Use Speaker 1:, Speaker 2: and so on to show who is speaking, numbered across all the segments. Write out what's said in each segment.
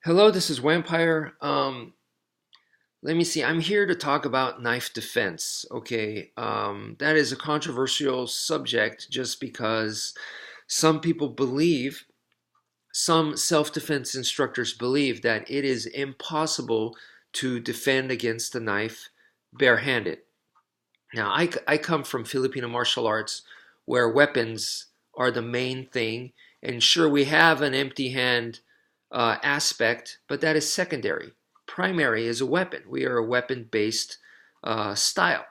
Speaker 1: Hello, this is wmpyr. Let me see. I'm here to talk about knife defense. Okay, that is a controversial subject just because some people believe, some self-defense instructors believe that it is impossible to defend against a knife barehanded. Now, I come from Filipino martial arts where weapons are the main thing. And sure, we have an empty hand aspect, but that is secondary. Primary is a weapon. We are a weapon based style.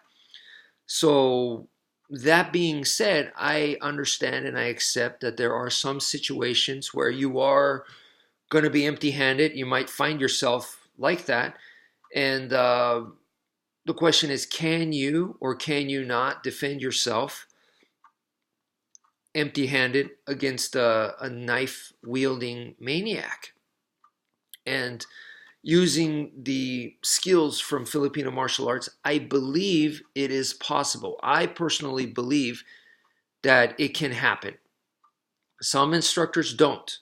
Speaker 1: So, that being said, I understand and I accept that there are some situations where you are going to be empty handed. You might find yourself like that. And the question is, can you or can you not defend yourself empty handed against a knife wielding maniac? And using the skills from Filipino martial arts, I believe it is possible. I personally believe that it can happen. Some instructors don't.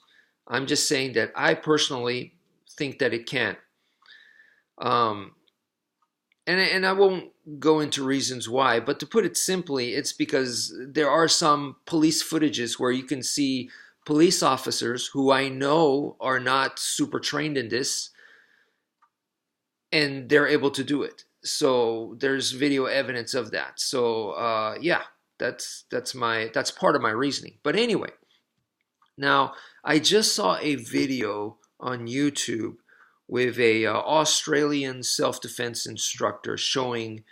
Speaker 1: I'm just saying that I personally think that it can. Um, and I won't go into reasons why, but to put it simply, it's because there are some police footages where you can see police officers who I know are not super trained in this, and they're able to do it. So there's video evidence of that. So yeah, that's part of my reasoning. But anyway, now I just saw a video on YouTube with a Australian self-defense instructor showing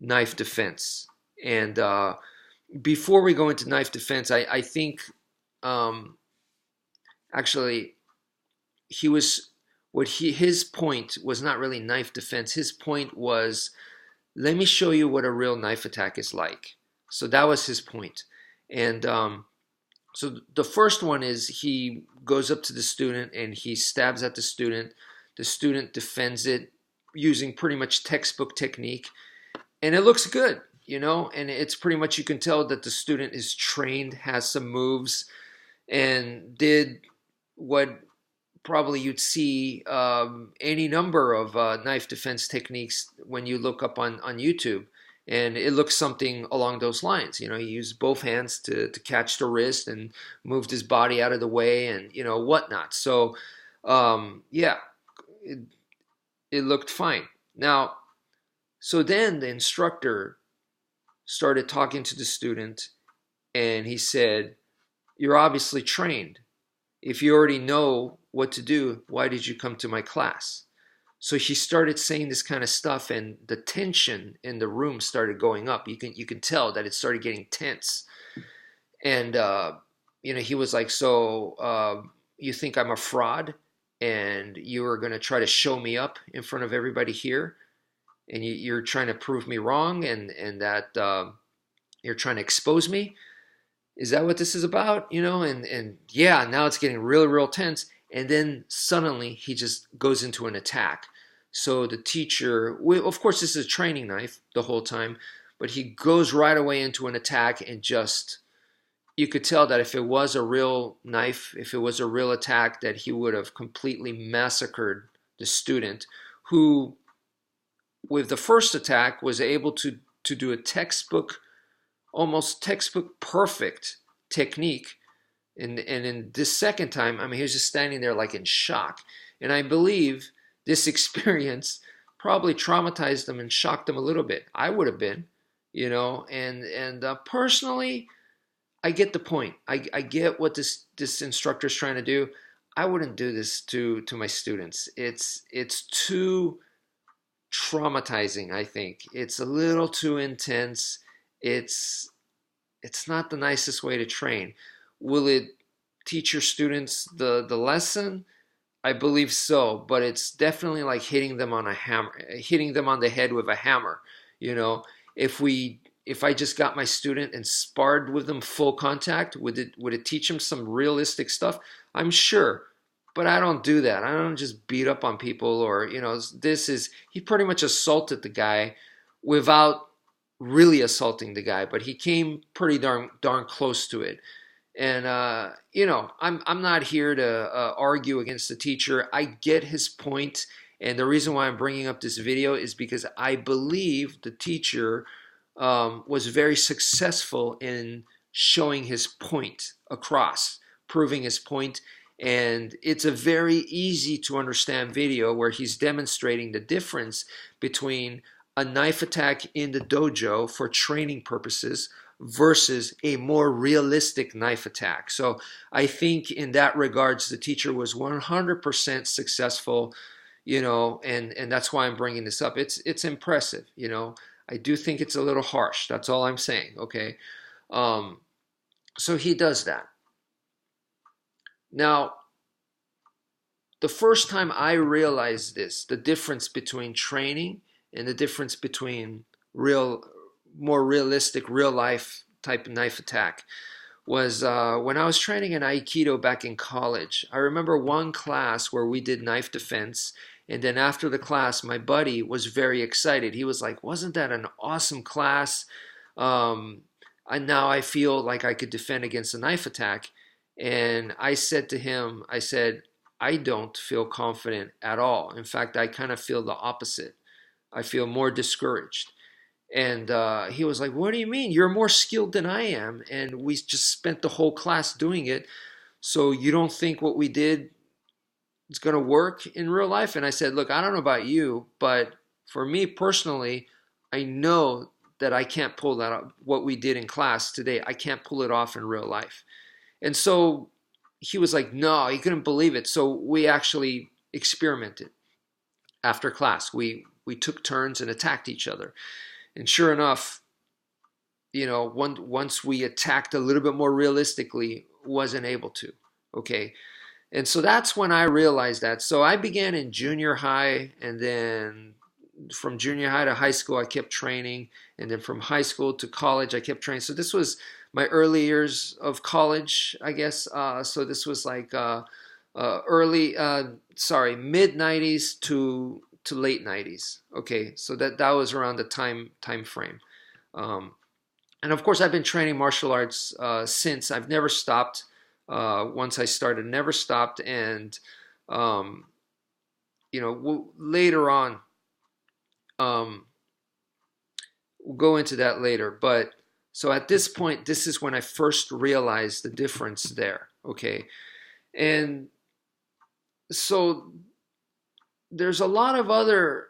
Speaker 1: knife defense. And before we go into knife defense, I think um, actually he was his point was not really knife defense. His point was, let me show you what a real knife attack is like. So that was his point. And so the first one is he goes up to the student and he stabs at the student. The student defends it using pretty much textbook technique, and it looks good, you know. And it's pretty much, you can tell that the student is trained, has some moves, and did what probably you'd see any number of knife defense techniques when you look up on YouTube. And it looks something along those lines. You know, he used both hands to catch the wrist and moved his body out of the way and, you know, whatnot. So, yeah, it, it looked fine. Now, so then the instructor started talking to the student and he said, "You're obviously trained. If you already know what to do, why did you come to my class?" So she started saying this kind of stuff, and the tension in the room started going up. You can tell that it started getting tense. And you know, he was like, "So you think I'm a fraud, and you are going to try to show me up in front of everybody here, and you're trying to prove me wrong, and that you're trying to expose me? Is that what this is about?" You know, and yeah, now it's getting real, real tense. And then suddenly he just goes into an attack. So the teacher, of course, this is a training knife the whole time, but he goes right away into an attack and just, you could tell that if it was a real knife, if it was a real attack, that he would have completely massacred the student who, with the first attack, was able to do a textbook, almost textbook perfect technique. And in this second time, I mean, he was just standing there like in shock. And I believe this experience probably traumatized him and shocked him a little bit. I would have been, you know. And personally, I get the point. I get what this instructor is trying to do. I wouldn't do this to my students. It's too traumatizing. I think it's a little too intense. It's it's not the nicest way to train. Will it teach your students the lesson? I believe so, but it's definitely like hitting them on a hammer, hitting them on the head with a hammer. You know, if I just got my student and sparred with them full contact, would it teach them some realistic stuff? I'm sure, but I don't do that. I don't just beat up on people, or, you know, this is, he pretty much assaulted the guy without really assaulting the guy, but he came pretty darn close to it. And I'm not here to argue against the teacher. I get his point, and the reason why I'm bringing up this video is because I believe the teacher was very successful in showing his point across, proving his point. And it's a very easy to understand video where he's demonstrating the difference between a knife attack in the dojo for training purposes versus a more realistic knife attack. So I think in that regards, the teacher was 100% successful, and that's why I'm bringing this up. It's impressive, I do think it's a little harsh. That's all I'm saying, okay? So he does that. Now, the first time I realized this, the difference between training and the difference between more realistic, real life type knife attack was when I was training in Aikido back in college. I remember one class where we did knife defense, and then after the class, my buddy was very excited. He was like, "Wasn't that an awesome class? And now I feel like I could defend against a knife attack." And I said to him, I don't feel confident at all. In fact, I kind of feel the opposite. I feel more discouraged. And he was like, "What do you mean? You're more skilled than I am. And we just spent the whole class doing it. So you don't think what we did is going to work in real life?" And I said, "Look, I don't know about you, but for me personally, I know that I can't pull that off. What we did in class today, I can't pull it off in real life." And so he was like, "No, he couldn't believe it." So we actually experimented after class. We took turns and attacked each other. And sure enough, once we attacked a little bit more realistically, wasn't able to. Okay. And so that's when I realized that. So I began in junior high, and then from junior high to high school, I kept training. And then from high school to college, I kept training. So this was my early years of college, I guess. So this was like mid 90s to late 90s. Okay, so that was around the time frame. And of course, I've been training martial arts since. I've never stopped. Once I started, never stopped. And later on, we'll go into that later. But so at this point, this is when I first realized the difference there. Okay, and so there's a lot of other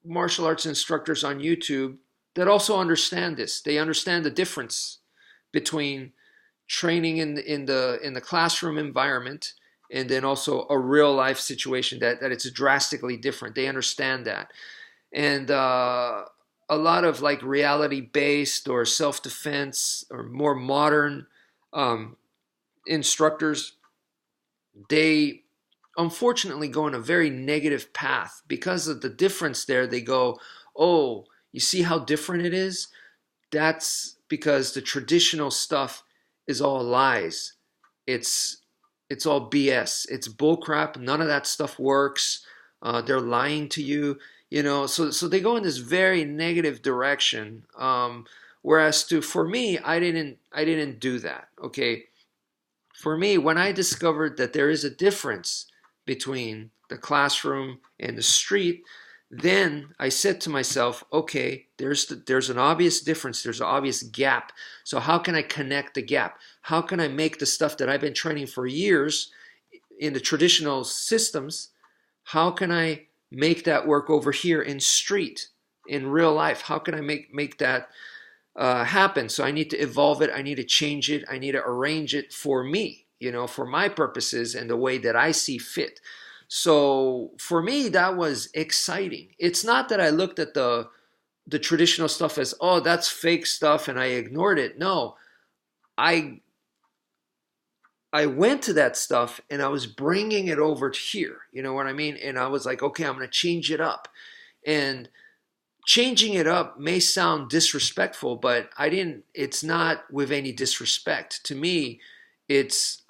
Speaker 1: martial arts instructors on YouTube that also understand this. They understand the difference between training in the classroom environment and then also a real life situation, that it's drastically different. They understand that. And a lot of like reality based or self-defense or more modern instructors, they unfortunately go in a very negative path because of the difference there. They go, "Oh, you see how different it is? That's because the traditional stuff is all lies. It's all BS. It's bullcrap. None of that stuff works. They're lying to you." So they go in this very negative direction. Whereas for me, I didn't do that. Okay, for me, when I discovered that there is a difference between the classroom and the street, then I said to myself, okay, there's an obvious difference, there's an obvious gap. So how can I connect the gap? How can I make the stuff that I've been training for years in the traditional systems, how can I make that work over here in street, in real life? How can I make that happen? So I need to evolve it, I need to change it, I need to arrange it for me, for my purposes and the way that I see fit. So for me, that was exciting. It's not that I looked at the traditional stuff as, oh, that's fake stuff, and I ignored it. No, I went to that stuff and I was bringing it over to here. You know what I mean? And I was like, okay, I'm going to change it up. And changing it up may sound disrespectful, but it's not with any disrespect. To me,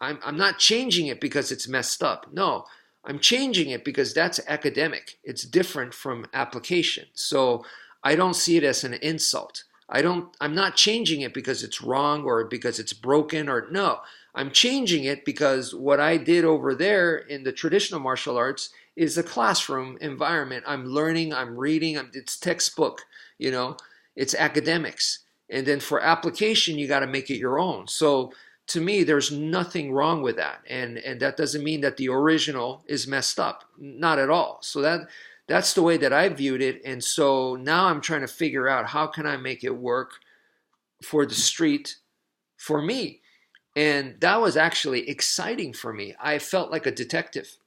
Speaker 1: I'm not changing it because it's messed up. No, I'm changing it because that's academic. It's different from application. So I don't see it as an insult. I'm not changing it because it's wrong or because it's broken, or no. I'm changing it because what I did over there in the traditional martial arts is a classroom environment. I'm learning, I'm reading, it's textbook, you know, it's academics. And then for application, you got to make it your own. So to me, there's nothing wrong with that. And that doesn't mean that the original is messed up. Not at all. So that's the way that I viewed it. And so now I'm trying to figure out how can I make it work for the street for me. And that was actually exciting for me. I felt like a detective.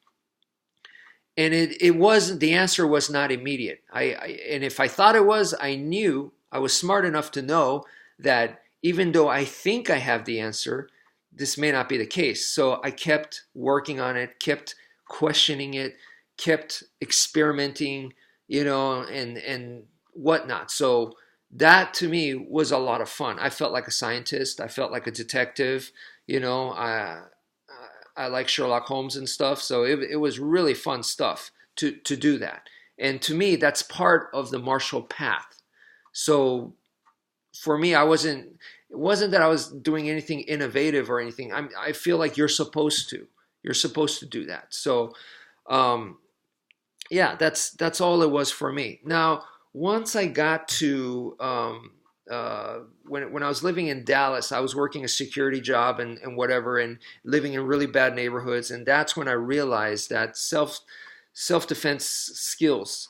Speaker 1: And it wasn't, the answer was not immediate. And if I thought it was, I knew, I was smart enough to know that even though I think I have the answer, this may not be the case. So I kept working on it, kept questioning it, kept experimenting, you know, and whatnot. So that to me was a lot of fun. I felt like a scientist. I felt like a detective. You know, I like Sherlock Holmes and stuff. So it was really fun stuff to do that. And to me, that's part of the martial path. So for me, it wasn't that I was doing anything innovative or anything. I feel like you're supposed to do that. So, um, yeah, that's all it was for me. Now, once I got to when I was living in Dallas, I was working a security job and whatever, and living in really bad neighborhoods, and that's when I realized that self defense skills,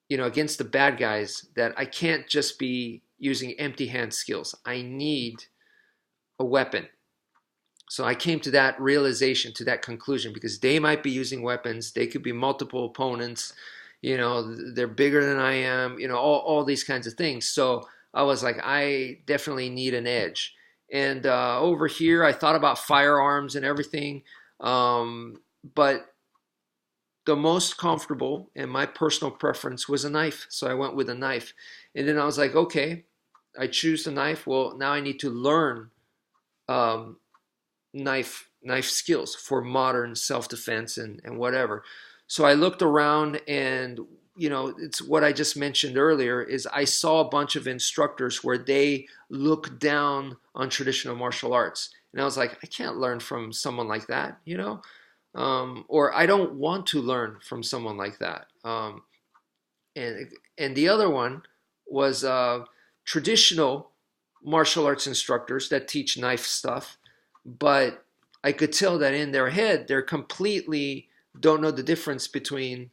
Speaker 1: you know, against the bad guys, that I can't just be using empty hand skills. I need a weapon. So I came to that realization, to that conclusion, because they might be using weapons. They could be multiple opponents. You know, they're bigger than I am. You know, all these kinds of things. So I was like, I definitely need an edge. And over here, I thought about firearms and everything, but the most comfortable and my personal preference was a knife. So I went with a knife. And then I was like, okay, I choose the knife. Well, now I need to learn um, knife skills for modern self-defense and whatever. So I looked around, and you know, it's what I just mentioned earlier, is I saw a bunch of instructors where they look down on traditional martial arts. And I was like, I can't learn from someone like that, you know? Or I don't want to learn from someone like that. And the other one was traditional martial arts instructors that teach knife stuff, but I could tell that in their head they're completely don't know the difference between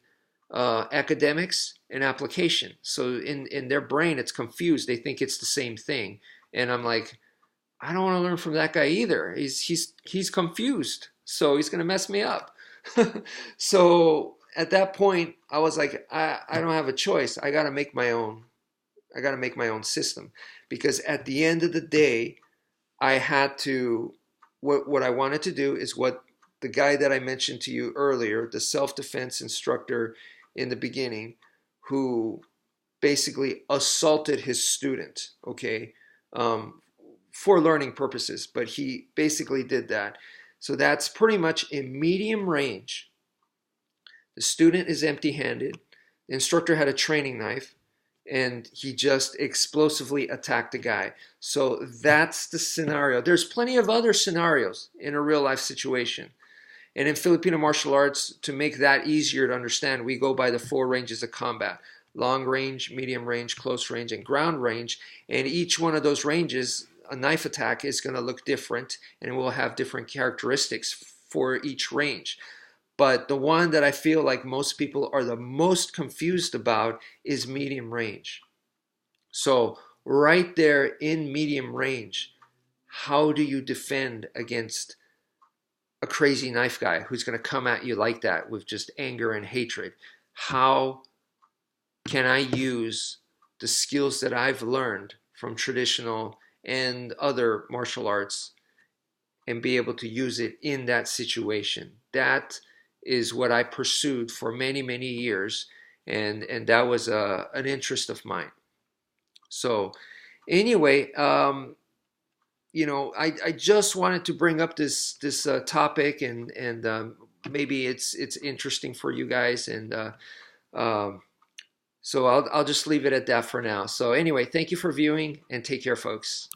Speaker 1: academics and application. So in their brain it's confused. They think it's the same thing, and I'm like, I don't want to learn from that guy either. He's confused, so he's gonna mess me up. So at that point, I was like, I don't have a choice. I gotta make my own. I gotta make my own system, because at the end of the day, I had to. What I wanted to do is what the guy that I mentioned to you earlier, the self-defense instructor in the beginning, who basically assaulted his student. Okay. For learning purposes, but he basically did that. So that's pretty much in medium range. The student is empty handed. The instructor had a training knife, and he just explosively attacked the guy. So that's the scenario. There's plenty of other scenarios in a real life situation. And in Filipino martial arts, to make that easier to understand, we go by the 4 ranges of combat: long range, medium range, close range, and ground range. And each one of those ranges, a knife attack is going to look different, and it will have different characteristics for each range. But the one that I feel like most people are the most confused about is medium range. So right there in medium range, how do you defend against a crazy knife guy who's going to come at you like that with just anger and hatred? How can I use the skills that I've learned from traditional and other martial arts and be able to use it in that situation? That is what I pursued for many, many years, and that was an interest of mine. So anyway, you know, I just wanted to bring up this topic, and maybe it's interesting for you guys, and um, so I'll just leave it at that for now. So anyway, thank you for viewing, and take care, folks.